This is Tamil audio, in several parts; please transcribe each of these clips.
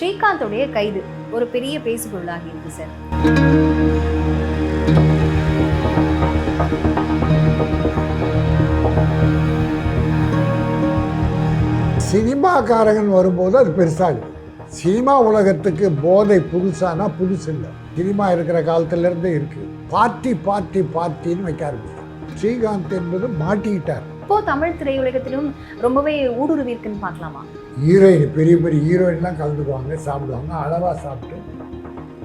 ஸ்ரீகாந்தோடைய கைது ஒரு பெரிய பேசுபொருளாகி இருக்கு சார். சினிமாக்காரங்கன் வரும்போது அது பெருசாகுது. சினிமா உலகத்துக்கு போதை புதுசானா புதுசு இல்லை. சினிமா இருக்கிற காலத்திலேருந்தே இருக்கு. பார்ட்டி பார்ட்டி பார்ட்டின்னு வைக்க ஆரம்பிச்சு. ஸ்ரீகாந்த் என்பது மாட்டிக்கிட்டார். இப்போ தமிழ் திரையுலகத்திலும் ரொம்பவே ஊடுருவி இருக்குன்னு பார்க்கலாமா? ஹீரோயின், பெரிய பெரிய ஹீரோயின்லாம் கலந்துக்குவாங்க, சாப்பிடுவாங்க, அளவாக சாப்பிட்டு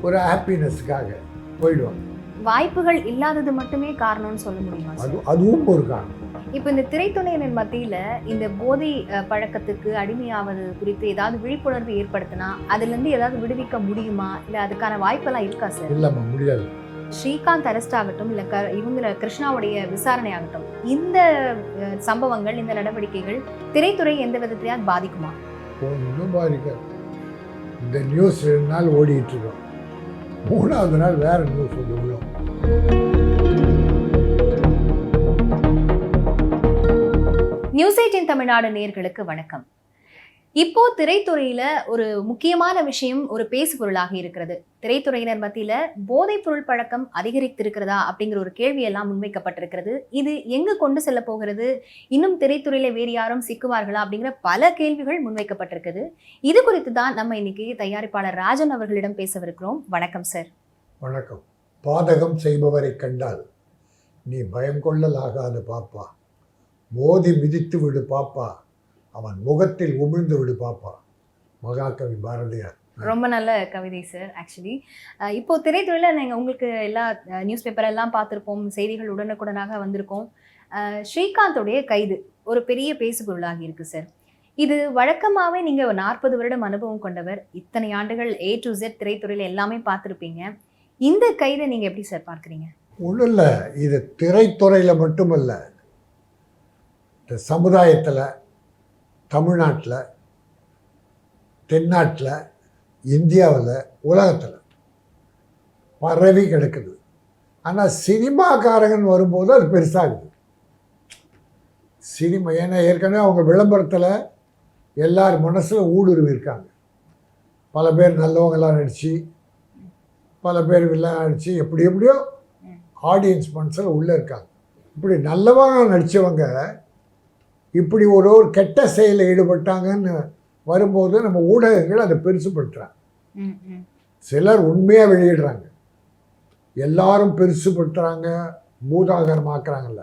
ஒரு ஹாப்பினஸ்க்காக போயிடுவாங்க. வாய்ப்புகள் இல்லாதது மட்டுமே காரணம்னு சொல்ல முடியுமா? அதுவும் ஒரு காரணம். இப்போ இந்த திரைத்துறையினர் மத்தியில இந்த போதை பழக்கத்துக்கு அடிமையாவது குறித்து ஏதாவது விழிப்புணர்வு ஏற்படுத்தினா அதுல இருந்து ஏதாவது விடுவிக்க முடியுமா, இல்ல அதுக்கான வாய்ப்பெல்லாம் இருக்கா சார்? இல்லம்மா, முடியாது. ஸ்ரீகாந்த் அரெஸ்ட் ஆகட்டும், இல்ல இவங்கள கிருஷ்ணாவுடைய விசாரணை ஆகட்டும், இந்த சம்பவங்கள், இந்த நடவடிக்கைகள் திரைத்துறை எந்த விதத்திலையாவது பாதிக்குமா? ஒன்றும் பாதிக்காது. இந்த நியூஸ் 2 நாள் ஓடிட்டு இருக்கோம், 3ஆவது நாள் வேற நியூஸ் விழும். நியூஸ் 18 தமிழ்நாடு நேயர்களுக்கு வணக்கம். இப்போ திரைத்துறையில ஒரு முக்கியமான விஷயம் ஒரு பேசு பொருளாக இருக்கிறது. திரைத்துறையினர் மத்தியில போதைப் பொருள் பழக்கம் அதிகரித்திருக்கிறதா அப்படிங்கிற ஒரு கேள்வி எல்லாம் முன்வைக்கப்பட்டிருக்கிறது. இது எங்கு கொண்டு செல்ல போகிறது, இன்னும் திரைத்துறையில வேறு யாரும் சிக்குவார்களா அப்படிங்கிற பல கேள்விகள் முன்வைக்கப்பட்டிருக்குது. இது குறித்து தான் நம்ம இன்னைக்கு தயாரிப்பாளர் ராஜன் அவர்களிடம் பேசவிருக்கிறோம். வணக்கம் சார். வணக்கம். பாதகம் செய்பவரை கண்டால் நீ பயம் கொள்ளலாகாது பாப்பா, மோதி மிதித்து விடு பாப்பா, அவன் முகத்தில் உமிழ்ந்து விடு பாப்பா. மகாகவி பாரதியார். ரொம்ப நல்ல கவிதை சார். ஆக்சுவலி இப்போ திரைத்துறையில் நீங்கள் உங்களுக்கு எல்லா நியூஸ் பேப்பர் எல்லாம் பார்த்துருப்போம், செய்திகள் உடனுக்குடனாக வந்திருக்கோம். ஸ்ரீகாந்தோடைய கைது ஒரு பெரிய பேசுபொருளாகி இருக்கு சார். இது வழக்கமாகவே நீங்கள் 40 வருடம் அனுபவம் கொண்டவர், இத்தனை ஆண்டுகள் A to Z திரைத்துறையில் எல்லாமே பார்த்துருப்பீங்க. இந்த கைதை நீங்கள் எப்படி சார் பார்க்குறீங்க? ஒன்றும் இல்லை, இது திரைத்துறையில் மட்டுமல்ல, இந்த சமுதாயத்தில், தமிழ்நாட்டில், தென்னாட்டில், இந்தியாவில், உலகத்தில் பரவி கிடக்குது. ஆனால் சினிமாக்காரங்கன் வரும்போது அது பெருசாகுது. சினிமா ஏன்னா ஏற்கனவே அவங்க விளம்பரத்தில் எல்லார் மனசில் ஊடுருவி இருக்காங்க. பல பேர் நல்லவங்களாம் நடித்து, பல பேர் வில்லன் நடித்து, எப்படியோ ஆடியன்ஸ் மனசில் உள்ளே இருக்காங்க. இப்படி நல்லவங்க நடித்தவங்க இப்படி ஒரு கெட்ட செயலில் ஈடுபட்டாங்கன்னு வரும்போது நம்ம ஊடகங்கள் அதை பெருசுப்படுத்துகிறாங்க. சிலர் உண்மையாக வெளியிடுறாங்க, எல்லாரும் பெருசுப்படுத்துகிறாங்க, பூதாகரமாக்குறாங்கல்ல.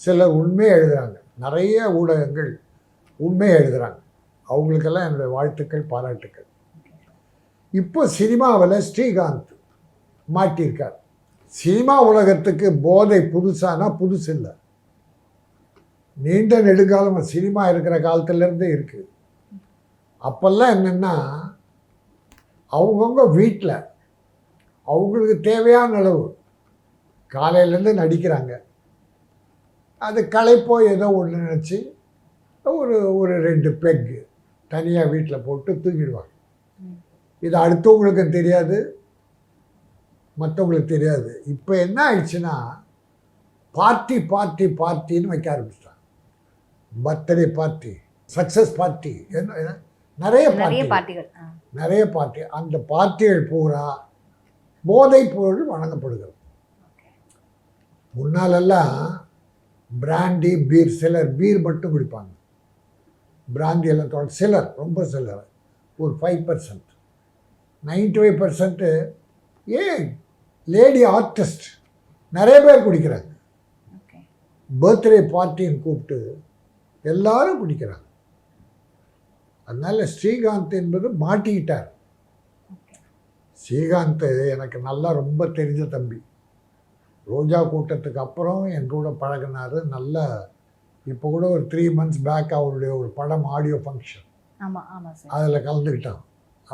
சிலர் உண்மையை எழுதுகிறாங்க, நிறைய ஊடகங்கள் உண்மையை எழுதுகிறாங்க. அவங்களுக்கெல்லாம் என்னுடைய வாழ்த்துக்கள், பாராட்டுக்கள். இப்போ சினிமாவில் ஸ்ரீகாந்த் மாட்டியிருக்கார். சினிமா உலகத்துக்கு போதை புதுசானா புதுசு இல்லை. நீண்ட நெடுங்காலம் சினிமா இருக்கிற காலத்திலேருந்தே இருக்குது. அப்போல்லாம் என்னென்னா, அவங்கவுங்க வீட்டில் அவங்களுக்கு தேவையான அளவு காலையிலேருந்து நடிக்கிறாங்க. அது களைப்போ ஏதோ ஒன்று நினச்சி ஒரு 2 பெக்கு தனியாக வீட்டில் போட்டு தூங்கிடுவாங்க. இது அடுத்தவங்களுக்கும் தெரியாது, மற்றவங்களுக்கு தெரியாது. இப்போ என்ன ஆயிடுச்சுன்னா, பார்ட்டி பார்ட்டி பார்ட்டின்னு வைக்க ஆரம்பிச்சிட்டாங்க. பர்த்டே பார்ட்டி, சக்ஸஸ் பார்ட்டி, என்ன நிறைய பார்ட்டி. அந்த பார்ட்டிகள் பூரா போதைப் பொருள் வழங்கப்படுகிறது. முன்னாலெல்லாம் பிராண்டி, பீர், சிலர் பீர் மட்டும் குடிப்பாங்க, பிராந்தி எல்லாம் சிலர், ரொம்ப சிலர், ஒரு 5%. 95% லேடி ஆர்டிஸ்ட் நிறைய பேர் குடிக்கிறாங்க. பர்த்டே பார்ட்டின்னு கூப்பிட்டு எல்லாரும் குடிக்கிறாங்க. அதனால் ஸ்ரீகாந்த் என்பது மாட்டிக்கிட்டார். ஸ்ரீகாந்த் எனக்கு நல்லா ரொம்ப தெரிஞ்ச தம்பி. ரோஜா கூட்டத்துக்கு அப்புறம் என் கூட பழகினார். நல்லா இப்போ கூட ஒரு 3 months பேக் அவருடைய ஒரு படம் ஆடியோ ஃபங்க்ஷன், அதில் கலந்துக்கிட்டான்.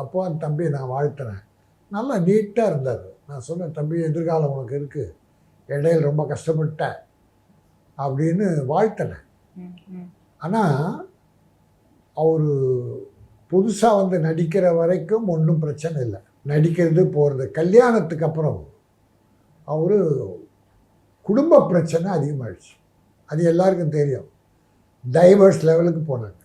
அப்போ அந்த தம்பியை நான் வாழ்த்தினேன். நல்லா நீட்டாக இருந்தார். நான் சொன்னேன், தம்பி எதிர்காலம் உனக்கு இருக்குது, இடையில் ரொம்ப கஷ்டப்பட்டேன் அப்படின்னு வாழ்த்தினேன். ஆனால் அவர் புதுசாக வந்து நடிக்கிற வரைக்கும் ஒன்றும் பிரச்சனை இல்லை, நடிக்கிறது போகிறது. கல்யாணத்துக்கு அப்புறம் அவர் குடும்ப பிரச்சனை அதிகமாகிடுச்சு. அது எல்லாருக்கும் தெரியும். டைவர்ஸ் லெவலுக்கு போனாங்க.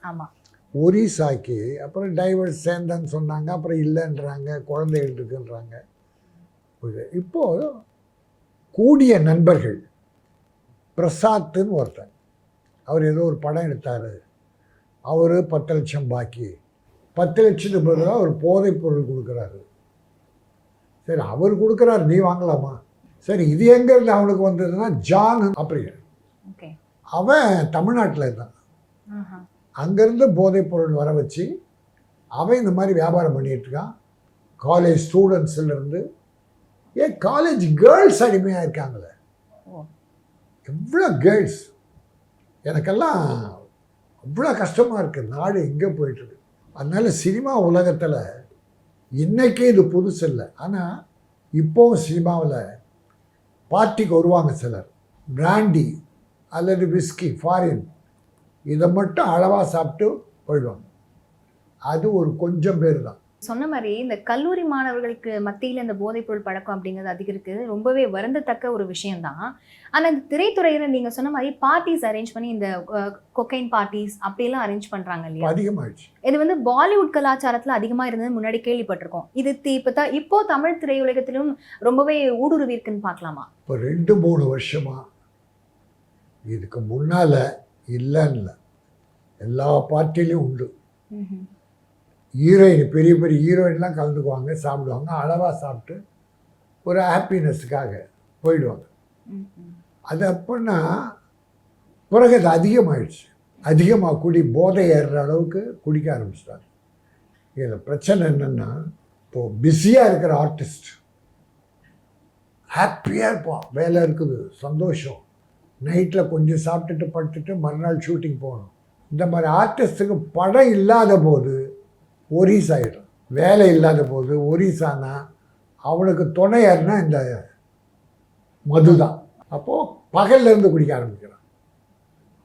ஒரிசாக்கு அப்புறம் டைவர்ஸ் சேர்ந்தேன்னு சொன்னாங்க, அப்புறம் இல்லைன்றாங்க, குழந்தைகள் இருக்குன்றாங்க. இப்போது கூடிய நண்பர்கள் பிரசாத்துன்னு ஒருத்தன், அவர் ஏதோ ஒரு படம் எடுத்தார், அவர் 10 லட்சம் பாக்கி, 10 லட்சத்துக்கு பதிலாக ஒரு போதைப் பொருள் கொடுக்குறாரு. சரி, அவர் கொடுக்குறாரு, நீ வாங்கலாமா? சரி, இது எங்கேருந்து அவனுக்கு வந்ததுன்னா ஜான் அப்படிங்கிற அவன் தமிழ்நாட்டில் இருந்தான். அங்கேருந்து போதைப் பொருள் வர வச்சு அவன் இந்த மாதிரி வியாபாரம் பண்ணிகிட்ருக்கான். காலேஜ் ஸ்டூடெண்ட்ஸ்லேருந்து காலேஜ் கேர்ள்ஸ் அடிமையாக இருக்காங்களே, எவ்வளோ கேர்ள்ஸ். எனக்கெல்லாம் அவ்வளோ கஷ்டமாக இருக்குது, நாடு எங்கே போயிட்டுருக்கு. அதனால் சினிமா உலகத்தில் இன்றைக்கே இது புதுசு இல்லை, ஆனால் இப்போவும் சினிமாவில் பார்ட்டிக்கு வருவாங்க சிலர், பிராண்டி அல்லது விஸ்கி ஃபாரின் இதை மட்டும் அளவாக சாப்பிட்டு போயிடுவாங்க. அது ஒரு கொஞ்சம் பேர் தான். சொன்ன மாதிரி இந்த கல்லூரி மாணவர்களுக்கு மத்தியில் இந்த போதைப்பொருள் பழக்கம் அப்படிங்கிறது அதிகரிக்குது, ரொம்பவே வருந்தத்தக்க ஒரு விஷயம்தான். ஆனால் இந்த திரைத்துறையில் நீங்கள் சொன்ன மாதிரி பார்ட்டிஸ் அரேஞ்ச் பண்ணி இந்த கொக்கைன் பார்ட்டிஸ் அப்படியெல்லாம் அரேஞ்ச் பண்ணுறாங்க இல்லையா, அதிகமாகிடுச்சு. இது வந்து பாலிவுட் கலாச்சாரத்தில் அதிகமாக இருந்தது, முன்னாடி கேள்விப்பட்டிருக்கோம். இது இப்போ தமிழ் திரையுலகத்திலும் ரொம்பவே ஊடுருவி இருக்குன்னு பார்க்கலாமா? இப்போ 2-3 வருஷமாக, இதுக்கு முன்னால் இல்லைன்னு எல்லா பார்ட்டிலையும் உண்டு. ஹீரோயின், பெரிய பெரிய ஹீரோயின்லாம் கலந்துக்குவாங்க, சாப்பிடுவாங்க, அளவாக சாப்பிட்டு ஒரு ஹாப்பினஸ்ஸுக்காக போயிடுவாங்க. அது அப்படின்னா பிறகு அது அதிகமாகிடுச்சு, அதிகமாக குடி போதை ஏறுற அளவுக்கு குடிக்க ஆரம்பிச்சிட்டாங்க. இதில் பிரச்சனை என்னென்னா, இப்போது பிஸியாக இருக்கிற ஆர்டிஸ்ட் ஹாப்பியாக இருப்பான், வேலை இருக்குது, சந்தோஷம், நைட்டில் கொஞ்சம் சாப்பிட்டுட்டு படுத்துட்டு மறுநாள் ஷூட்டிங் போகணும். இந்த மாதிரி ஆர்டிஸ்ட்டுக்கு படம் இல்லாத போது ஒரீஸ் ஆகிடும், வேலை இல்லாத போது ஒரீஸானா அவனுக்கு துணை யாருன்னா இந்த மது தான். அப்போது பகல்லேருந்து குடிக்க ஆரம்பிக்கிறான்.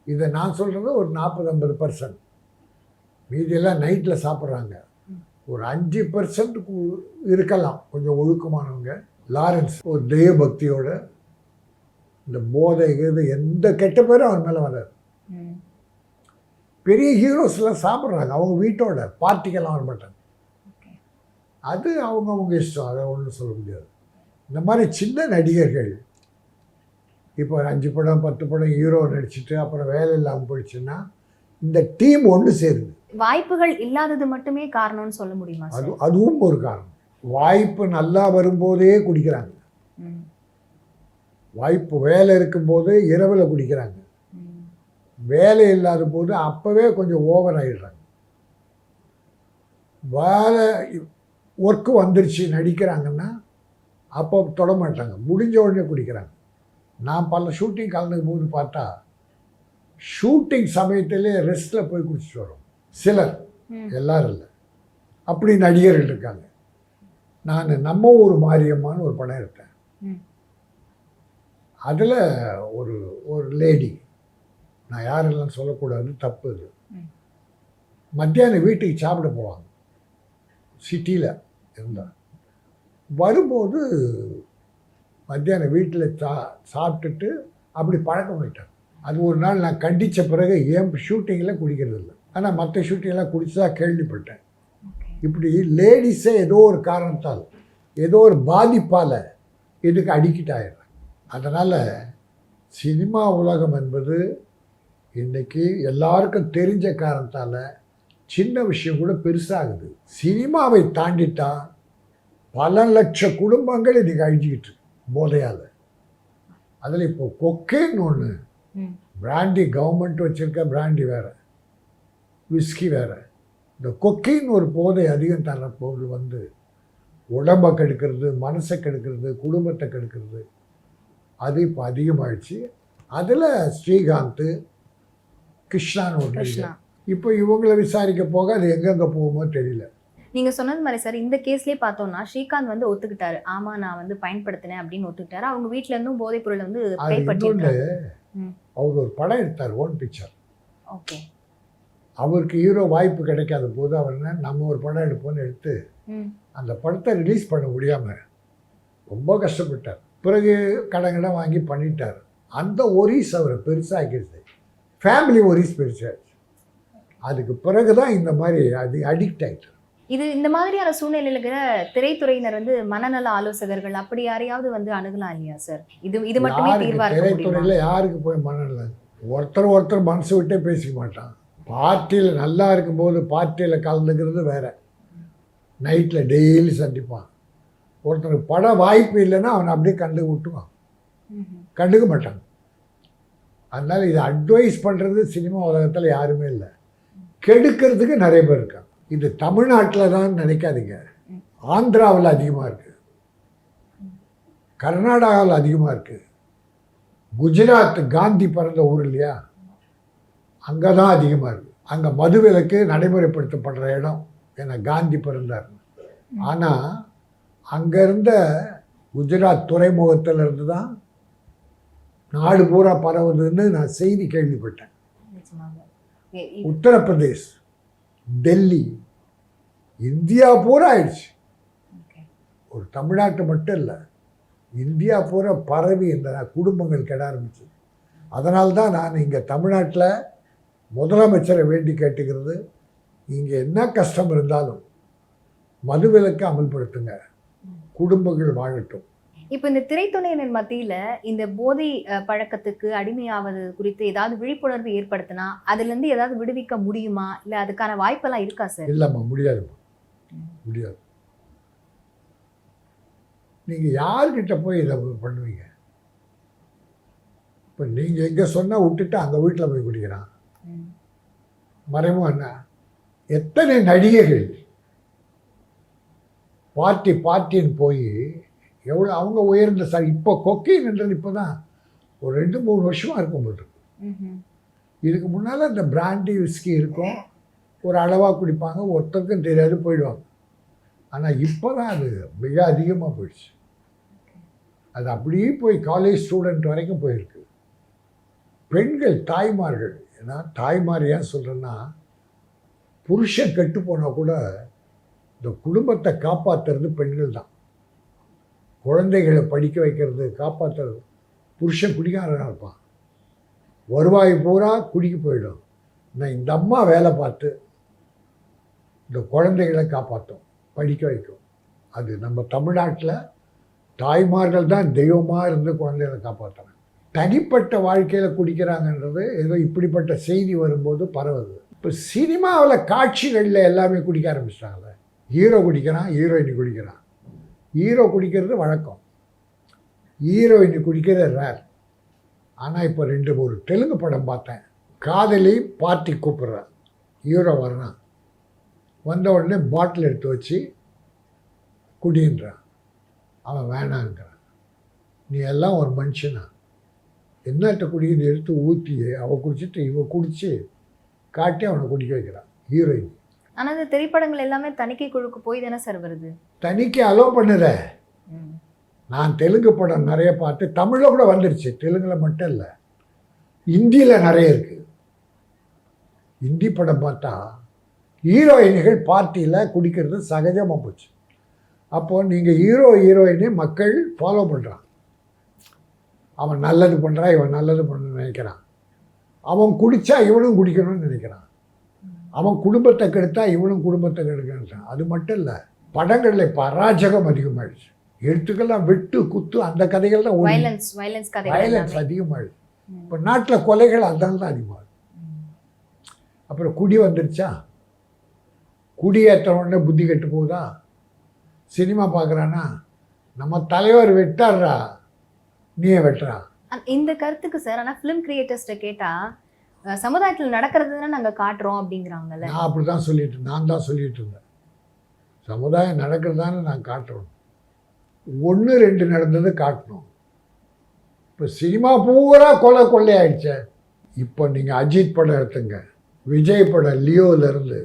இதை நான் சொல்கிறது ஒரு 40-50%, மீதியெல்லாம் நைட்டில் சாப்பிட்றாங்க. ஒரு 5% இருக்கலாம் கொஞ்சம் ஒழுக்கமானவங்க. லாரன்ஸ் ஒரு தெய்வ பக்தியோட இந்த போதை எந்த கெட்ட பேரும் அவன் மேலே வராது. பெரிய ஹீரோஸ்லாம் சாப்பிட்றாங்க, அவங்க வீட்டோட பார்ட்டிக்கெல்லாம் வர மாட்டாங்க. அது அவங்க இஷ்டம், அதை ஒன்றும் சொல்ல முடியாது. இந்த மாதிரி சின்ன நடிகர்கள் இப்போ 5 படம் 10 படம் ஹீரோ நடிச்சுட்டு அப்புறம் வேலை இல்லாமல் போயிடுச்சுன்னா இந்த டீம் ஒன்று சேருது. வாய்ப்புகள் இல்லாதது மட்டுமே காரணம்னு சொல்ல முடியுமா? அதுவும் ஒரு காரணம். வாய்ப்பு நல்லா வரும்போதே குடிக்கிறாங்க, வாய்ப்பு வேலை இருக்கும்போது இரவில் குடிக்கிறாங்க, வேலை இல்லாத போது அப்போவே கொஞ்சம் ஓவர் ஆகிடுறாங்க. வேலை ஒர்க்கு வந்துருச்சு நடிக்கிறாங்கன்னா அப்போ தொட மாட்டாங்க, முடிஞ்ச உடனே குடிக்கிறாங்க. நான் பல ஷூட்டிங் கலந்துக்கும் போது பார்த்தா ஷூட்டிங் சமயத்திலே ரெஸ்ட்டில் போய் குடிச்சிட்டு வரோம் சிலர், எல்லாரும் இல்லை. அப்படி நடிகர்கள் இருக்காங்க. நான் நம்ம ஊர் மாரியம்மான்னு ஒரு படம் எடுத்தேன். அதில் ஒரு லேடி, நான் யாரெல்லாம் சொல்லக்கூடாது, தப்பு இது, மத்தியானம் வீட்டுக்கு சாப்பிட போவாங்க, சிட்டியில் இருந்தால் வரும்போது மத்தியானம் வீட்டில் சாப்பிட்டுட்டு அப்படி பழக்கம் போயிட்டாங்க. அது ஒரு நாள் நான் கண்டித்த பிறகு என் ஷூட்டிங்கில் குடிக்கிறது இல்லை, ஆனால் மற்ற ஷூட்டிங்கெல்லாம் குடிச்சதா கேள்விப்பட்டேன். இப்படி லேடிஸே ஏதோ ஒரு காரணத்தால் ஏதோ ஒரு பாதிப்பால் இதுக்கு அடிக்ட் ஆகிடுறாங்க. அதனால் சினிமா உலகம் என்பது இன்றைக்கி எல்லாருக்கும் தெரிஞ்ச காரணத்தால் சின்ன விஷயம் கூட பெருசாகுது. சினிமாவை தாண்டிட்டா பல லட்ச குடும்பங்கள் இன்றைக்கி அழிஞ்சிக்கிட்டு இருக்கு போதையால். அதில் இப்போ கொக்கைன்னு ஒன்று, பிராண்டி கவர்மெண்ட் வச்சுருக்க பிராண்டி வேறு, விஸ்கி வேறு. இந்த கொக்கைன்னு ஒரு போதை அதிகம் தர பொருள் வந்து உடம்பை கெடுக்கிறது, மனசை கெடுக்கிறது, குடும்பத்தை கெடுக்கிறது, அது இப்போ அதிகமாகிடுச்சு. அதில் ஸ்ரீகாந்த், கிருஷ்ணான்னு ஒன்று. இப்போ இவங்களை விசாரிக்க போக அது எங்கெங்கே போகுமோ தெரியல. நீங்கள் சொன்னது மாதிரி சார், இந்த கேஸ்லேயே பார்த்தோம்னா ஸ்ரீகாந்த் வந்து ஒத்துக்கிட்டாரு, ஆமாம் நான் வந்து பயன்படுத்தினேன் அப்படின்னு ஒத்துக்கிட்டாரு. அவங்க வீட்டில இருந்தும் போதைப் பொருளை வந்து அவர் ஒரு படம் எடுத்தார், ஓன் பிக்சர். ஓகே. அவருக்கு ஹீரோ வாய்ப்பு கிடைக்காத போது அவர் நம்ம ஒரு படம் எடுப்போன்னு எடுத்து அந்த படத்தை ரிலீஸ் பண்ண முடியாமல் ரொம்ப கஷ்டப்பட்டார். பிறகு கடை வாங்கி பண்ணிட்டார். அந்த ஒரீஸ் அவரை பெருசாகிடுது, ஃபேமிலி ஒரீஸ் பெருசாகிடுச்சு. அதுக்கு பிறகு தான் இந்த மாதிரி அது அடிக்ட் ஆகிட்டு. இது இந்த மாதிரியான சூழ்நிலையில இருக்கிற திரைத்துறையினர் வந்து மனநல ஆலோசகர்கள் அப்படி யாரையாவது வந்து அணுகலாம் இல்லையா சார்? இது மட்டுமே தீர்வா இருக்க முடியுமா? திரைத்துறையில் யாருக்கு போய் மனநல, ஒருத்தர் மனசு விட்டே பேசிக்க மாட்டான். பார்ட்டியில் நல்லா இருக்கும்போது பார்ட்டியில் கலந்துக்கிறது வேற, நைட்டில் டெய்லி சந்திப்பான். ஒருத்தருக்கு பட வாய்ப்பு இல்லைன்னா அவனை அப்படியே விட்டுவான், கண்டுக்க மாட்டாங்க. அதனால் இதை அட்வைஸ் பண்ணுறது சினிமா உலகத்தில் யாருமே இல்லை. கெடுக்கிறதுக்கு நிறைய பேர் இருக்காங்க. இது தமிழ்நாட்டில் தான் நினைக்காதீங்க, ஆந்திராவில் அதிகமாக இருக்குது, கர்நாடகாவில் அதிகமாக இருக்குது, குஜராத் காந்தி பிறந்த ஊர் இல்லையா, அங்கே தான் அதிகமாக இருக்குது. அங்கே மதுவிலக்கு நடைமுறைப்படுத்தப்படுற இடம், ஏன்னா காந்தி பிறந்தார். ஆனால் அங்கே இருந்த குஜராத் துறைமுகத்திலிருந்து தான் நாடு பூரா பரவுதுன்னு நான் செய்தி கேள்விப்பட்டேன். உத்தரப்பிரதேஷ், டெல்லி, இந்தியா பூரா ஆயிடுச்சு. ஒரு தமிழ்நாட்டு மட்டும் இல்லை, இந்தியா பூரா பரவி இந்த குடும்பங்கள் கெட ஆரம்பிச்சு. அதனால்தான் நான் இங்கே தமிழ்நாட்டில் முதலமைச்சரை வேண்டி கேட்டுக்கிறது, இங்கே என்ன கஷ்டம் இருந்தாலும் மதுவிலக்கு அமல்படுத்துங்க, குடும்பங்கள் வாழட்டும். இப்போ இந்த திரைத்துறையினர் மத்தியில் இந்த போதை பழக்கத்துக்கு அடிமையாவது குறித்து ஏதாவது விழிப்புணர்வு ஏற்படுத்தினா அதுலேருந்து ஏதாவது விடுவிக்க முடியுமா, இல்லை அதுக்கான வாய்ப்பெல்லாம் இருக்கா சார்? இல்லைம்மா, முடியாதும்மா, முடியாது. நீங்கள் யார்கிட்ட போய் இதை பண்ணுவீங்க? இப்போ நீங்கள் எங்கே சொன்னால் விட்டுட்டு அங்கே வீட்டில் போய் குடிக்கிறான். மறைமுகம் என்ன, எத்தனை நடிகைகள் பார்ட்டின்னு போய் எவ்வளோ அவங்க உயர்ந்த சார். இப்போ கொக்கைன்ன்றது இப்போ தான் ஒரு 2-3 வருஷமாக இருக்கும் போது. இதுக்கு முன்னால் இந்த பிராண்டி விஸ்கி இருக்கும், ஒரு அளவாக குடிப்பாங்க, ஒருத்தருக்கும் தெரியாது போயிடுவாங்க. ஆனால் இப்போ தான் அது மிக அதிகமாக போயிடுச்சு. அது அப்படியே போய் காலேஜ் ஸ்டூடெண்ட் வரைக்கும் போயிருக்கு. பெண்கள், தாய்மார்கள், ஏன்னா தாய்மார் ஏன் சொல்கிறேன்னா, புருஷன் கெட்டு போனால் கூட இந்த குடும்பத்தை காப்பாற்றுறது பெண்கள் தான். குழந்தைகளை படிக்க வைக்கிறது, காப்பாற்றுறது. புருஷன் குடிக்காரனாக இருப்பான், வருவாய் பூரா குடிக்க போயிடும். நான் இந்த அம்மா வேலை பார்த்து இந்த குழந்தைகளை காப்பாற்றும், படிக்க வைக்கும். அது நம்ம தமிழ்நாட்டில் தாய்மார்கள் தான் தெய்வமாக இருந்து குழந்தைகளை காப்பாற்றுறாங்க. தனிப்பட்ட வாழ்க்கையில் குடிக்கிறாங்கன்றது ஏதோ இப்படிப்பட்ட செய்தி வரும்போது பரவுது. இப்போ சினிமாவில் காட்சிகளில் எல்லாமே குடிக்க ஆரம்பிச்சிட்டாங்கல்ல. ஹீரோ குடிக்கிறான், ஹீரோயினி குடிக்கிறான். ஹீரோ குடிக்கிறது வழக்கம், ஹீரோயினி குடிக்கிறது ரேர். ஆனால் இப்போ ஒரு தெலுங்கு படம் பார்த்தேன், காதலி பார்ட்டி கூப்பிட்றான், ஹீரோ வர்றான், வந்த உடனே பாட்டில் எடுத்து வச்சு குடின்றான். அவன் வேணாங்கிறான். நீ எல்லாம் ஒரு மனுஷனா, என்னட்ட குடிக்கிறது எடுத்து ஊற்றி அவள் குடிச்சிட்டு இவன் குடித்து காட்டி அவனை குடிக்க வைக்கிறான் ஹீரோயின். ஆனால் இந்த திரைப்படங்கள் எல்லாமே தணிக்கை குழுக்கு போய் தானே சார் வருது? தணிக்கை அலோவ் பண்ணுற. நான் தெலுங்கு படம் நிறைய பார்த்து, தமிழில் கூட வந்துடுச்சு, தெலுங்கில் மட்டும் இல்லை, ஹிந்தியில் நிறைய இருக்குது. ஹிந்தி படம் பார்த்தா ஹீரோயின்கள் பார்ட்டியில் குடிக்கிறது சகஜமாக போச்சு. அப்போது நீங்கள் ஹீரோயினே மக்கள் ஃபாலோ பண்ணுறான். அவன் நல்லது பண்ணுறான், இவன் நல்லது பண்ணணும்னு நினைக்கிறான். அவன் குடித்தா இவனும் குடிக்கணும்னு நினைக்கிறான். அவன் குடும்பத்தை கெடுத்தா இவனும் குடும்பத்தை கெடுக்கிறான். அது மட்டும் இல்லை, படங்களில் இப்போ அராஜகம் அதிகமாகிடுச்சு. எழுத்துக்கெல்லாம் வெட்டு குத்து அந்த கதைகள் தான், வயலன்ஸ் அதிகமாகிடுச்சு. இப்போ நாட்டில் கொலைகள் அதனால தான் அதிகமாகுது. அப்புறம் குடி வந்துடுச்சா, குடி ஏற்றவுடனே புத்தி கெட்டு போகுதா. சினிமா பார்க்குறான்னா, நம்ம தலைவர் வெட்டாடுறா, நீயே வெட்டுறா. இந்த கருத்துக்கு சார், ஆனால் ஃபிலிம் கிரியேட்டர்ஸ்ட்டை கேட்டால் சமுதாயத்தில் நடக்கிறதுனா நாங்கள் காட்டுறோம் அப்படிங்கிறாங்கல்ல. நான் அப்படி தான் நான் தான் சொல்லிட்டு இருந்தேன், சமுதாயம் நடக்கிறதானு நான் காட்டுறோம். 1-2 நடந்தது காட்டணும். இப்போ சினிமா பூரா கொள்ளையாயிடுச்சே. இப்போ நீங்கள் அஜித் படம் எடுத்துங்க, விஜய் படம் லியோவிலேருந்து,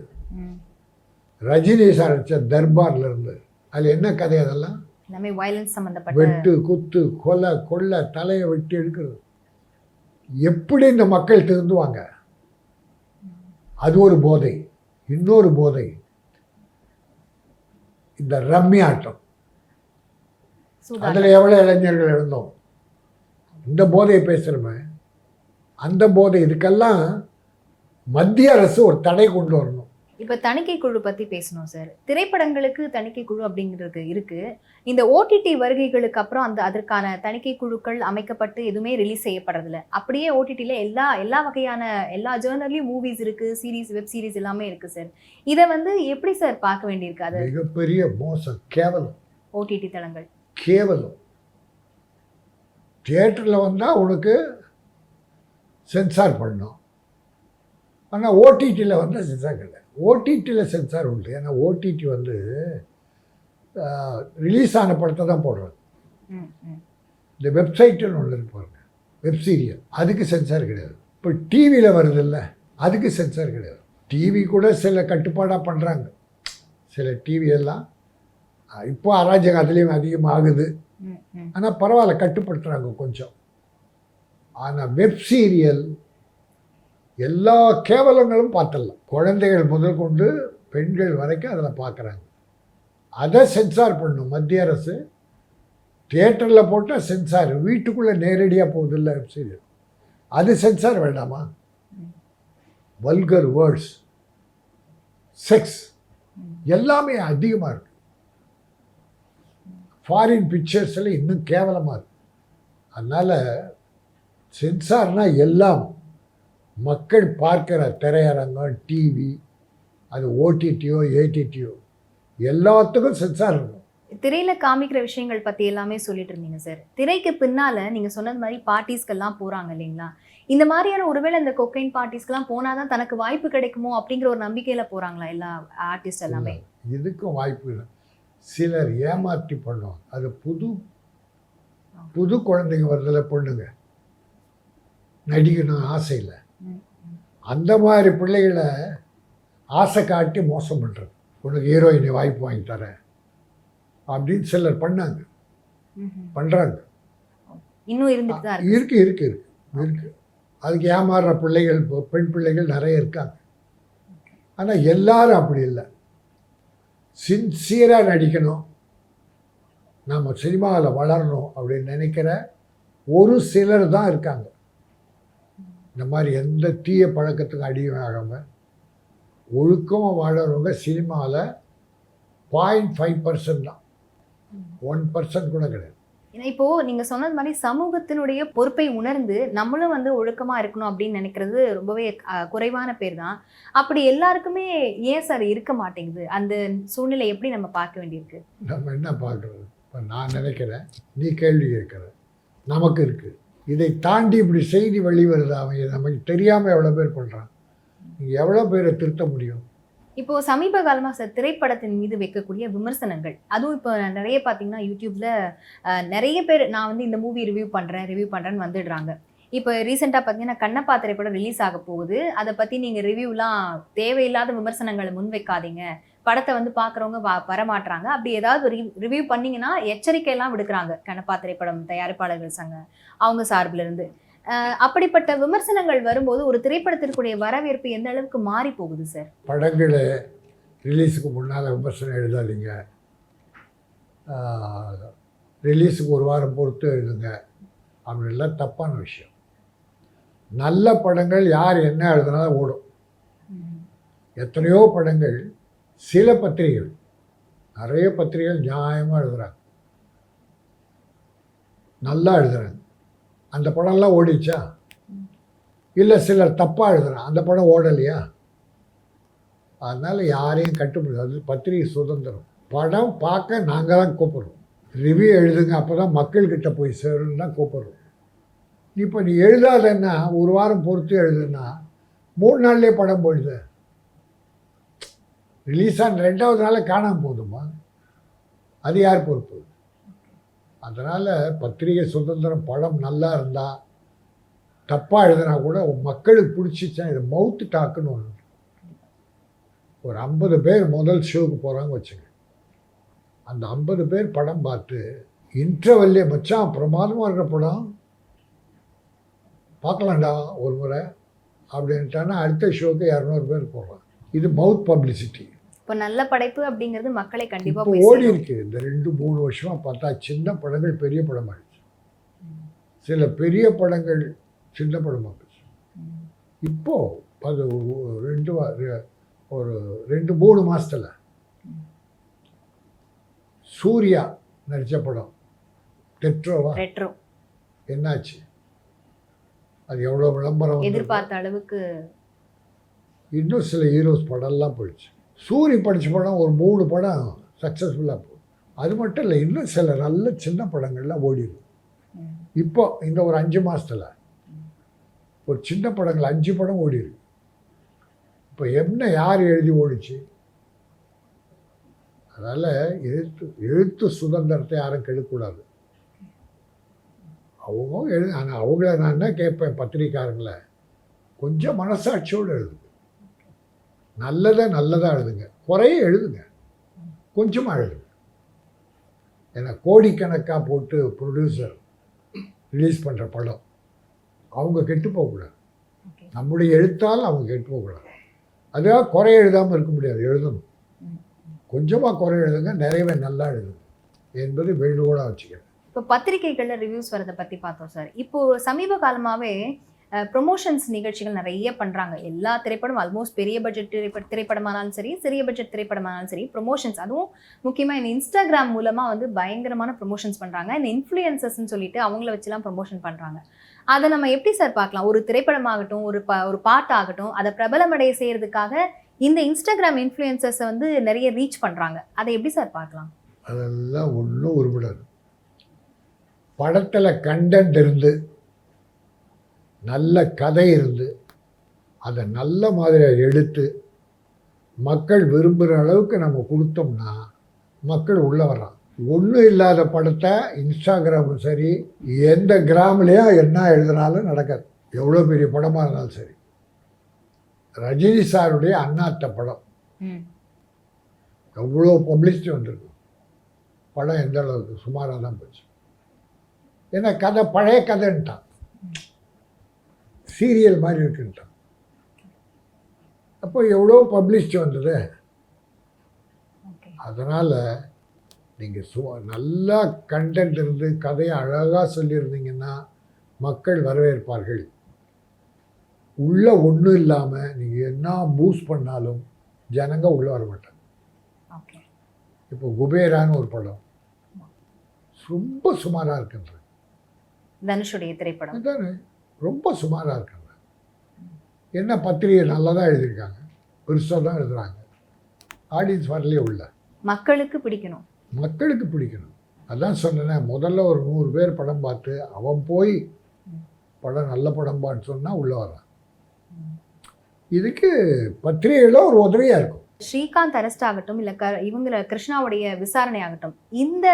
ரஜினி சார் அடித்த தர்பார்லேருந்து, அதில் என்ன கதை? அதெல்லாம் எல்லாமே வயலன்ஸ் சம்மந்தப்பட்ட, வெட்டு குத்து கொலை கொள்ளை, தலையை வெட்டி எடுக்கிறது. எப்படி இந்த மக்கள் திருந்துவாங்க? அது ஒரு போதை. இன்னொரு போதை இந்த ரம்மி ஆட்டம். அதில் எவ்வளோ இளைஞர்கள் இருந்தோம். இந்த போதையை பேசுகிறோமே, அந்த போதை. இதுக்கெல்லாம் மத்திய அரசு ஒரு தடை கொண்டு வரணும். இப்ப தணிக்கை குழு பத்தி பேசணும் சார். திரைப்படங்களுக்கு தணிக்கை குழு அப்படிங்கிறது இருக்கு. இந்த ஓடிடி வருகைகளுக்கு அப்புறம் அதற்கான தணிக்கை குழுக்கள் அமைக்கப்பட்டு எதுவுமே ரிலீஸ் செய்யப்படுறதில்ல. அப்படியே ஓடிடில எல்லா வகையான எல்லா ஜேர்னல்லையும் மூவிஸ் இருக்கு, சீரிஸ், வெப் சீரிஸ் எல்லாமே இருக்கு சார். இதை எப்படி சார் பார்க்க வேண்டியிருக்கு? அது மிகப்பெரிய மோசம், கேவலம். ஓடிடி தளங்கள் கேவலம். தியேட்டரில் வந்தால் உனக்கு சென்சார் பண்ணணும், ஆனால் ஓடிடியில் வந்தால் சென்சார் கிடையாது. ஓடிடியில் சென்சார் உண்டு. ஏன்னா ஓடிடி ரிலீஸ் ஆன படத்தை தான் போடுறாங்க. இந்த வெப்சைட்டுன்னு ஒன்று இருப்பாங்க, வெப் சீரியல், அதுக்கு சென்சார் கிடையாது. இப்போ டிவியில் வருது இல்லை, அதுக்கு சென்சார் கிடையாது. டிவி கூட சில கட்டுப்பாடாக பண்ணுறாங்க. சில டிவியெல்லாம் இப்போ அராஜகம் அதுலேயும் அதிகமாகுது. ஆனால் பரவாயில்ல, கட்டுப்படுத்துகிறாங்க கொஞ்சம். ஆனால் வெப் சீரியல் எல்லா கேவலங்களும் பார்த்துடலாம். குழந்தைகள் முதல் கொண்டு பெண்கள் வரைக்கும் அதில் பார்க்குறாங்க. அதை சென்சார் பண்ணணும் மத்திய அரசு. தியேட்டரில் போட்டால் சென்சார், வீட்டுக்குள்ளே நேரடியாக போகுதில்ல வெப் சீரியல், அது சென்சார் வேண்டாமா? வல்கர் வேர்ட்ஸ், செக்ஸ் எல்லாமே அதிகமாக இருக்குது. ஃபாரின் பிக்சர்ஸில் இன்னும் கேவலமாக இருக்குது. அதனால் சென்சார்னால் எல்லாம் மக்கள் பார்க்குற திரையரங்கம், டிவி, அது ஓடிடியோ ஏடிடியோ எல்லாத்துக்கும் சென்சார் இருக்கும். திரையில காமிக்கிற விஷயங்கள் பத்தி எல்லாமே சொல்லிட்டு இருந்தீங்க சார். திரைக்கு பின்னால நீங்க சொன்னது மாதிரி பார்ட்டிஸ்க்கெல்லாம் போறாங்க இல்லைங்களா? இந்த மாதிரியான ஒருவேளை இந்த கொக்கைன் பார்ட்டிஸ்க்கெல்லாம் போனாதான் தனக்கு வாய்ப்பு கிடைக்குமோ அப்படிங்கிற ஒரு நம்பிக்கையில போறாங்களா எல்லா ஆர்டிஸ்ட் எல்லாமே? இதுக்கும் வாய்ப்பு இல்லை. சிலர் ஏமாற்றி பண்ணுவாங்க. அது புது குழந்தைங்க வருதில்ல, பொண்ணுங்க நடிக்கணும் ஆசையில், அந்த மாதிரி பிள்ளைகளை ஆசை காட்டி மோசம் பண்ணுறது. உனக்கு ஹீரோயினை வாய்ப்பு வாங்கி தரேன் அப்படின்னு சிலர் பண்ணுறாங்க. இன்னும் இருந்துட்டு தான் இருக்கு. அதுக்கு ஏமாறுற பிள்ளைகள், பெண் பிள்ளைகள் நிறைய இருக்காங்க. ஆனால் எல்லாரும் அப்படி இல்லை. சின்சியராக நடிக்கணும், நம்ம சினிமாவில் வளரணும் அப்படின்னு நினைக்கிற ஒரு சிலர் தான் இருக்காங்க. இந்த மாதிரி எந்த தீய பழக்கத்துக்கு அடிமையாகாமல் ஒழுக்கமாக வாழறவங்க சினிமாவில் 0.5% தான், 1% கூட கிடையாது. இப்போ நீங்க சொன்னது மாதிரி சமூகத்தினுடைய பொறுப்பை உணர்ந்து நம்மளும் ஒழுக்கமா இருக்கணும் அப்படின்னு நினைக்கிறது ரொம்பவே குறைவான பேர் தான். அப்படி எல்லாருக்குமே ஏன் சார் இருக்க மாட்டேங்குது? அந்த சூழ்நிலை எப்படி நம்ம பார்க்க வேண்டியிருக்கு? நம்ம என்ன பார்க்குறது? இப்போ நான் நினைக்கிறேன், நீ கேள்வி கேட்குற, நமக்கு இருக்குது. இதை தாண்டி இப்படி செய்தி வெளிவருது, அவங்க நமக்கு தெரியாமல் எவ்வளோ பேர் பண்ணுறான். நீங்கள் எவ்வளோ பேரை திருத்த முடியும்? இப்போ சமீப காலமாக சார் திரைப்படத்தின் மீது வைக்கக்கூடிய விமர்சனங்கள், அதுவும் இப்போ நிறைய பார்த்தீங்கன்னா யூடியூப்ல நிறைய பேர் நான் இந்த மூவி ரிவ்யூ பண்ணுறேன்னு வந்துடுறாங்க. இப்போ ரீசெண்டாக பார்த்தீங்கன்னா கண்ணப்பா திரைப்படம் ரிலீஸ் ஆக போகுது, அதை பற்றி நீங்கள் ரிவ்யூலாம் தேவையில்லாத விமர்சனங்களை முன்வைக்காதீங்க, படத்தை பார்க்குறவங்க வரமாட்டாங்க, அப்படி ஏதாவது ரிவ்யூ பண்ணிங்கன்னா எச்சரிக்கையெல்லாம் விடுக்கிறாங்க கண்ணப்பா திரைப்படம் தயாரிப்பாளர்கள் சங்கம் அவங்க சார்பில் இருந்து. அப்படிப்பட்ட விமர்சனங்கள் வரும்போது ஒரு திரைப்படத்திற்குரிய வரவேற்பு எந்த அளவுக்கு மாறி போகுது சார்? படங்களை ரிலீஸுக்கு முன்னால் விமர்சனம் எழுதாதீங்க, ரிலீஸுக்கு ஒரு வாரம் பொறுத்து எழுதுங்க அப்படின்லாம் தப்பான விஷயம். நல்ல படங்கள் யார் என்ன எழுதுனாலும் ஓடும். எத்தனையோ படங்கள், சில பத்திரிகைகள், நிறைய பத்திரிகைகள் நியாயமாக எழுதுகிறாங்க, நல்லா எழுதுகிறாங்க, அந்த படம்லாம் ஓடிச்சா? இல்லை சிலர் தப்பாக எழுதுகிறான், அந்த படம் ஓடலையா? அதனால் யாரையும் கட்டுப்படுது, அது பத்திரிகை சுதந்திரம். படம் பார்க்க நாங்கள் தான் கூப்பிட்றோம், ரிவ்யூ எழுதுங்க, அப்போ தான் மக்கள்கிட்ட போய் சேருன்னு தான் கூப்பிட்றோம். இப்போ நீ எழுதாதன்னா, ஒரு வாரம் பொறுத்து எழுதுன்னா 3 நாள்லேயே படம் போயிடுது. ரிலீஸ் ஆன 2வது நாள் காணாமல் போதுமா? அது யார் பொறுப்பு? அதனால் பத்திரிகை சுதந்திரம். படம் நல்லா இருந்தால், தப்பாக எழுதுனா கூட மக்களுக்கு பிடிச்சிச்சா, இது மவுத்து டாக்குன்னு ஒன்று. ஒரு 50 பேர் முதல் ஷோவுக்கு போகிறாங்க வச்சுங்க, அந்த 50 பேர் படம் பார்த்து இன்டர்வெல்லே மச்சான் பிரமாதமாக இருக்கிற படம் பார்க்கலாம்டா ஒரு முறை அப்படின்ட்டானா அடுத்த ஷோவுக்கு 200 பேர் போடுறாங்க. இது மவுத் பப்ளிசிட்டி. இப்போ நல்ல படைப்பு அப்படிங்கிறது மக்களை கண்டிப்பாக இப்போ ஓடி இருக்கு. இந்த 2-3 வருஷமாக பார்த்தா சின்ன படங்கள் பெரிய படமாகிடுச்சு, சில பெரிய படங்கள் சின்ன படமாகிடுச்சு. இப்போது ஒரு 2-3 மாதத்தில் சூர்யா நடித்த படம் ரெட்ரோவா என்னாச்சு? அது எவ்வளோ விளம்பரம் எதிர்பார்த்த அளவுக்கு. இன்னும் சில ஹீரோஸ் படம்லாம் போயிடுச்சு. சூரி படித்த படம் ஒரு 3 படம் சக்ஸஸ்ஃபுல்லாக போகும். அது மட்டும் இல்லை, இன்னும் சில நல்ல சின்ன படங்கள்லாம் ஓடிடும். இப்போ இந்த ஒரு 5 மாதத்தில் ஒரு சின்ன படங்கள் 5 படம் ஓடிருக்கு. இப்போ என்ன யார் எழுதி ஓடிச்சு? அதனால் எழுத்து சுதந்திரத்தை யாரும் கெடுக்கக்கூடாது. அவங்க ஆனால் அவங்கள நான் என்ன கேட்பேன், பத்திரிக்காரங்களை கொஞ்சம் மனசாட்சியோடு எழுதுங்க. நல்லதாக எழுதுங்க, குறைய எழுதுங்க, கொஞ்சமாக எழுதுங்க. ஏன்னா கோடிக்கணக்காக போட்டு ப்ரொடியூசர் ரிலீஸ் பண்ணுற படம் அவங்க கெட்டு போகக்கூடாது. நம்முடைய எழுத்தால் அவங்க கெட்டு போகக்கூடாது. அதுக்காக குறை எழுதாமல் இருக்க முடியாது, எழுதணும். கொஞ்சமாக குறை எழுதுங்க, நிறையவே நல்லா எழுதுங்க என்பது வேண்டுகோளாக வச்சுக்கிறேன். இப்போ பத்திரிகைகளில் ரிவ்யூஸ் வரதை பற்றி பார்த்தோம் சார். இப்போ சமீப காலமாகவே ப்ரொமோஷன்ஸ் நிகழ்ச்சிகள் நிறைய பண்ணுறாங்க. எல்லா திரைப்படம் ஆல்மோஸ்ட் பெரிய பட்ஜெட் திரைப்படமானாலும் சரி, சிறிய பட்ஜெட் திரைப்படமானாலும் சரி, ப்ரொமோஷன்ஸ், அதுவும் முக்கியமாக இந்த இன்ஸ்டாகிராம் மூலமாக வந்து பயங்கரமான ப்ரொமோஷன்ஸ் பண்ணுறாங்க. இந்த இன்ஃப்ளூயன்சர்ஸ்ன்னு சொல்லிட்டு அவங்கள வச்சுலாம் ப்ரொமோஷன் பண்ணுறாங்க. அதை நம்ம எப்படி சார் பார்க்கலாம்? ஒரு திரைப்படமாகட்டும், ஒரு பாட்டாகட்டும், அதை பிரபலமடைய செய்யறதுக்காக இந்த இன்ஸ்டாகிராம் இன்ஃப்ளூயன்சர்ஸை வந்து நிறைய ரீச் பண்ணுறாங்க. அதை எப்படி சார் பார்க்கலாம்? அதெல்லாம் ஒன்றும் உருப்படாது. படத்தில் கண்டென்ட் இருந்து, நல்ல கதை இருந்து, அதை நல்ல மாதிரியாக எடுத்து மக்கள் விரும்புகிற அளவுக்கு நம்ம கொடுத்தோம்னா மக்கள் உள்ளே வர்றான். ஒன்றும் இல்லாத படத்தை இன்ஸ்டாகிராமும் சரி, எந்த கிராம்லேயும் என்ன எழுதினாலும் நடக்காது. எவ்வளோ பெரிய படமாக இருந்தாலும் சரி. ரஜினி சாருடைய அண்ணாத்த படம் எவ்வளோ பப்ளிசிட்டி வந்திருக்கு. படம் எந்த அளவுக்கு சுமாராக தான் போச்சு. ஏன்னா கதை பழைய கதைன்ட்டான், சீரியல் மாதிரி இருக்குன்ட்டான். அப்போ எவ்வளோ பப்ளிசிட்டி வந்தது. அதனால் நீங்கள் நல்லா கண்டென்ட் இருந்து கதையை அழகாக சொல்லியிருந்தீங்கன்னா மக்கள் வரவேற்பார்கள். உள்ளே ஒன்றும் இல்லாமல் நீங்கள் என்ன பூஸ்ட் பண்ணாலும் ஜனங்க உள்ளே வர மாட்டாங்க. இப்போ குபேரான்னு ஒரு படம் ரொம்ப சுமாராக இருக்குன்ற தனுஷுடைய திரைப்படம் அதானே, ரொம்ப சுமாராக இருக்காங்க. என்ன பத்திரிகை நல்லா தான் எழுதியிருக்காங்க, பெருசாக தான் எழுதுகிறாங்க. ஆடியன்ஸ் வரலையே உள்ள. மக்களுக்கு பிடிக்கணும், மக்களுக்கு பிடிக்கணும். அதான் சொன்னேன், முதல்ல ஒரு 100 பேர் படம் பார்த்து அவன் போய் படம் நல்ல படம்பான்னு சொன்னால் உள்ளே வரான். இதுக்கு பத்திரிகையில் ஒரு உதவியாக இருக்கும். ஸ்ரீகாந்த் அரெஸ்ட் ஆகட்டும், இல்லை இவங்கள கிருஷ்ணாவுடைய விசாரணை ஆகட்டும், இந்த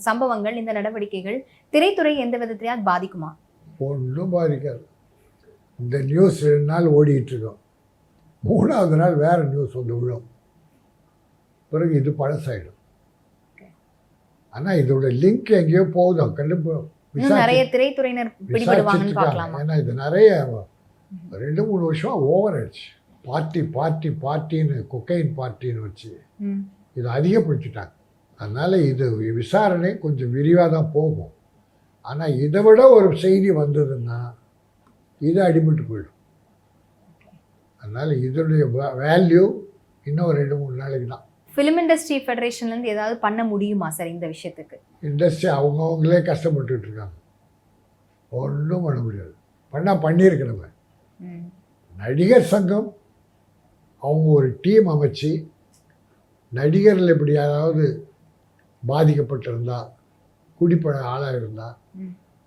சம்பவங்கள், இந்த நடவடிக்கைகள் திரைத்துறை எந்த விதத்திலையாவது பாதிக்குமா? ஒன்றும் பாதிக்காது. இந்த நியூஸ் 2 நாள் ஓடிட்டு இருக்கோம், 3ஆவது நாள் வேறு நியூஸ் வந்து விழும், பிறகு இது பழசாயிடும். ஆனால் இதோட லிங்க் எங்கேயோ போகுதும், நிறைய திரைத்துறையினர் பிடிபடுவாங்கன்னு பார்க்கலாம். ஏன்னா இது நிறைய 2-3 வருஷம் ஓவர் ஆயிடுச்சு. பார்ட்டின்னு கொக்கைன் பார்ட்டின்னு வச்சு இதை அதிகப்படுத்திட்டாங்க. அதனால் இது விசாரணை கொஞ்சம் விரிவாக தான் போகும். ஆனால் இதை விட ஒரு செய்தி வந்ததுன்னா இது அடிபட்டு போயிடும். அதனால் இதனுடைய வேல்யூ இன்னும் 2-3 நாளைக்கு தான். ஃபிலிம் இண்டஸ்ட்ரி ஃபெடரேஷன்லேருந்து ஏதாவது பண்ண முடியுமா சார் இந்த விஷயத்துக்கு? இண்டஸ்ட்ரி அவங்கவுங்களே கஷ்டப்பட்டுட்டு இருக்காங்க, ஒன்றும் பண்ண முடியாது. பண்ணியிருக்கணுங்க. நடிகர் சங்கம் அவங்க ஒரு டீம் அமைச்சு நடிகர்கள் எப்படி யாராவது பாதிக்கப்பட்டிருந்தா, குடிப்பழ ஆளாக இருந்தால்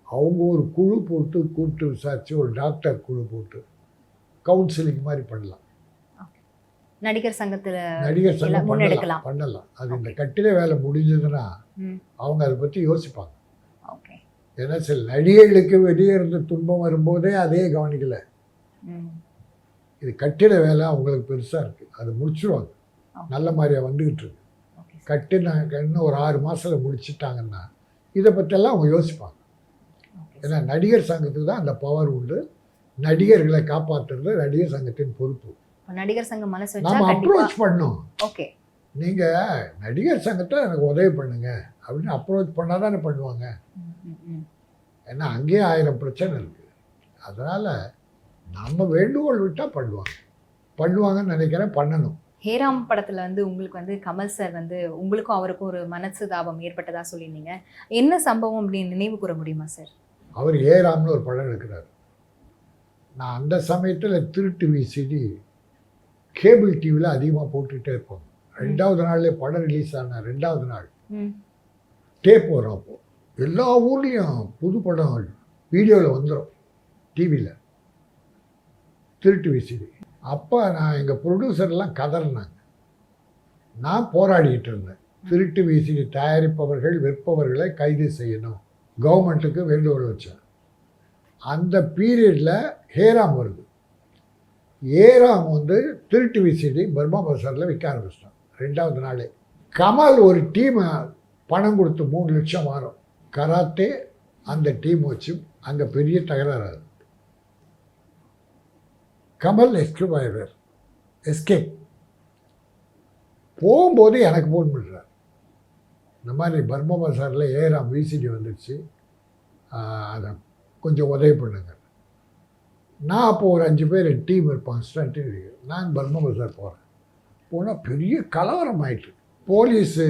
அவங்க ஒரு குழு போட்டு கூப்பிட்டு விசாரித்து, ஒரு டாக்டர் குழு போட்டு கவுன்சிலிங் மாதிரி பண்ணலாம். நடிகர் சங்கத்தில் பண்ணலாம். அது இந்த கட்டிட வேலை முடிஞ்சதுன்னா அவங்க அதை பற்றி யோசிப்பாங்க. ஏன்னா சில நடிகைகளுக்கு வெளியே இருந்து துன்பம் வரும்போதே அதே கவனிக்கலை. இது கட்டிட வேலை அவங்களுக்கு பெருசாக இருக்குது, அது முடிச்சுடுவாங்க. நல்ல மாதிரியாக வந்துக்கிட்டு இருக்கு. இன்னும் ஒரு 6 மாதத்தில் முடிச்சிட்டாங்கன்னா இதை பற்றியெல்லாம் அவங்க யோசிப்பாங்க. ஏன்னா நடிகர் சங்கத்துக்கு தான் அந்த பவர் உண்டு. நடிகர்களை காப்பாற்றுறது நடிகர் சங்கத்தின் பொறுப்பு. நடிகர் சங்கம் மனசு நம்ம அப்ரோச் பண்ணோம். ஓகே, நீங்கள் நடிகர் சங்கத்தை எனக்கு உதவி பண்ணுங்க அப்படின்னு அப்ரோச் பண்ணால் தானே பண்ணுவாங்க. ஏன்னா அங்கேயே 1000 பிரச்சனை இருக்குது. அதனால் நம்ம வேண்டுகோள் விட்டால் பண்ணுவாங்கன்னு நினைக்கிறேன், பண்ணணும். ஹேராம் படத்துல வந்து உங்களுக்கு வந்து கமல் சார் வந்து உங்களுக்கும் அவருக்கும் ஒரு மனசுதாபம் ஏற்பட்டதா சொல்லியிருந்தீங்க. என்ன சம்பவம் அப்படின்னு நினைவு கூற முடியுமா சார்? அவர் ஏராம்னு ஒரு படம் எடுக்கிறார். நான் அந்த சமயத்தில் திருட்டு விசிடி கேபிள் டிவியில் அதிகமாக போட்டுகிட்டே இருப்போம். 2வது நாள்லேயே படம் ரிலீஸ் ஆன 2வது நாள் டேப் வரும். அப்போது எல்லா ஊர்லேயும் புது படம் வீடியோவில் வந்துடும், டிவியில் திருட்டு விசிடி. அப்போ நான் எங்கள் ப்ரொடியூசர்லாம் கதறினாங்க. நான் போராடிக்கிட்டு இருந்தேன். திருட்டு விசிடி தயாரிப்பவர்கள் விற்பவர்களை கைது செய்யணும், கவர்மெண்ட்டுக்கு வேண்டுகோள் வச்சேன். அந்த பீரியடில் ஹேராம் வருது. ஏராம் வந்து திருட்டு விசிடி பர்மா பசாரில் விற்க ஆரம்பிச்சிட்டான் 2வது நாளே. கமல் ஒரு டீமை பணம் கொடுத்து 3 லட்சம் வாரம் கராத்தே அந்த டீம் வச்சு அங்கே பெரிய தகராறு. கமல் எஸ்கேப் போகும்போது எனக்கு ஃபோன் பண்ணுறார். இந்த மாதிரி பர்மா பசாரில் ஏராம் விசிடி வந்துடுச்சு, அதை கொஞ்சம் உதவி பண்ணுங்க. நான் அப்போது ஒரு 5 பேர் என் டீம் இருப்பான், ஸ்டண்ட்டு. நான் பர்மா பசார் போகிறேன். போனால் பெரிய கலவரம் ஆயிட்டு. போலீஸு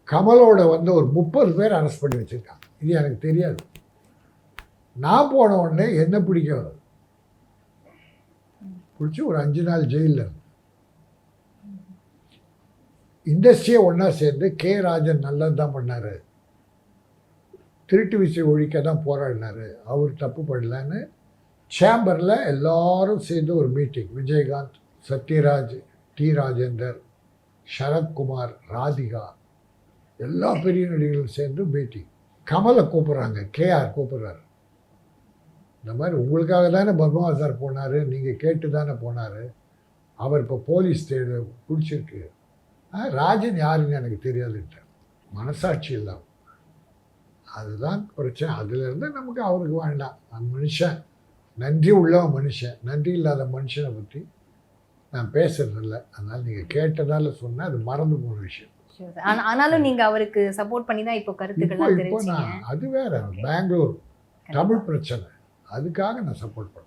கமலோட வந்து ஒரு 30 பேர் அரெஸ்ட் பண்ணி வச்சுருக்காங்க. இது எனக்கு தெரியாது. நான் போன உடனே என்ன பிடிக்க பிடிச்சி ஒரு 5 நாள் ஜெயிலில் இருந்து இண்டஸ்ட்ரியை ஒன்றா சேர்ந்து கே ராஜன் நல்லது தான் பண்ணார், திருட்டு விசை ஒழிக்க தான் போராடினார், அவர் தப்பு பண்ணலன்னு சேம்பரில் எல்லாரும் சேர்ந்து ஒரு மீட்டிங். விஜயகாந்த், சத்யராஜ், டி ராஜேந்தர், சரத்குமார், ராதிகா, எல்லா பெரிய நடிகர்களும் சேர்ந்து மீட்டிங். கமலை கூப்பிட்றாங்க, கேஆர் கூப்பிட்றாரு. இந்த மாதிரி உங்களுக்காக தானே பர்மா சார் போனார், நீங்கள் கேட்டு தானே போனார், அவர் இப்போ போலீஸ் பிடிச்சிருக்கு. ராஜன் யாருன்னு எனக்கு தெரியாதுன்ட்டு. மனசாட்சி இல்லாமல் அதுதான் பிரச்சனை. அதுலேருந்து நமக்கு அவருக்கு வேண்டாம். மனுஷன் நன்றி உள்ள மனுஷன், நன்றி இல்லாத மனுஷனை பற்றி நான் பேசுறதில்ல. அதனால் நீங்கள் கேட்டதால சொன்னேன், அது மறந்து போன விஷயம். ஆனாலும் நீங்கள் அவருக்கு சப்போர்ட் பண்ணி தான் இப்போ கருத்துக்கள் இப்போ நான் அது வேற பெங்களூர் தமிழ் பிரச்சனை, அதுக்காக நான் சப்போர்ட் பண்ணேன்.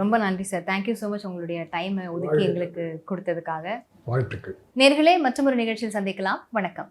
ரொம்ப நன்றி சார். தேங்க்யூ ஸோ மச் உங்களுடைய டைமை ஒதுக்கி எங்களுக்கு கொடுத்ததுக்காக. வாழ்த்துக்கள். நேர்களே, மற்றொரு நிகழ்ச்சியில் சந்திக்கலாம். வணக்கம்.